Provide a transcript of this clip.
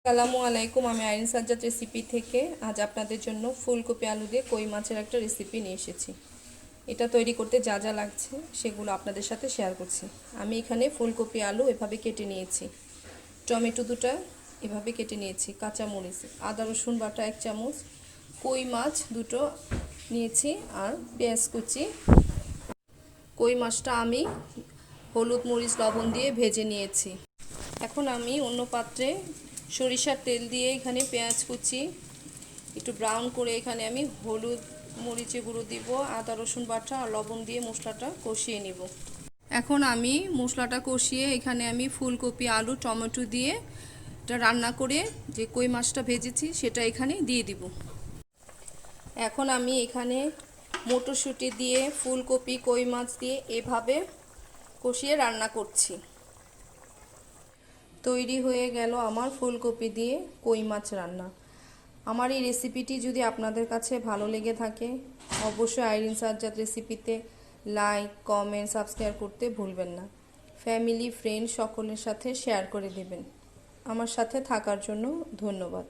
আসসালামু আলাইকুম। আমি আইরিন সাজ্জাদ রেসিপি থেকে আজ আপনাদের জন্য ফুলকপি আলু দিয়ে কই মাছের একটা রেসিপি নিয়ে এসেছি। এটা তৈরি করতে যা যা লাগছে সেগুলো আপনাদের সাথে শেয়ার করছি। আমি এখানে ফুলকপি আলু এভাবে কেটে নিয়েছি, টমেটো দুটো এভাবে কেটে নিয়েছি, কাঁচামরিচ, আদা রসুন বাটা 1 চামচ, কই মাছ দুটো নিয়েছি আর পেঁয়াজ কুচি। কই মাছটা আমি হলুদ মরিচ লবণ দিয়ে ভেজে নিয়েছি। এখন আমি অন্য পাত্রে সরিষার তেল দিয়ে এখানে পেঁয়াজ কুচি একটু ব্রাউন করে এখানে আমি হলুদ মরিচে গুঁড়ো দিব, আদা রসুন বাটা আর লবণ দিয়ে মশলাটা কষিয়ে নিব। এখন আমি মশলাটা কষিয়ে এখানে আমি ফুলকপি আলু টমেটো দিয়ে এটা রান্না করে যে কই মাছটা ভেজেছি সেটা এখানে দিয়ে দিব। এখন আমি এখানে মটরশুঁটি দিয়ে ফুলকপি কই মাছ দিয়ে এভাবে কষিয়ে রান্না করছি। তৈরি হয়ে গেল আমার ফুলকপি দিয়ে কই মাছ রান্না। আমার এই রেসিপিটি যদি আপনাদের কাছে ভালো লেগে থাকে অবশ্যই আইরিন সাজ্জাদ রেসিপিতে লাইক কমেন্ট সাবস্ক্রাইব করতে ভুলবেন না। ফ্যামিলি ফ্রেন্ড সকলের সাথে শেয়ার করে দেবেন। আমার সাথে থাকার জন্য ধন্যবাদ।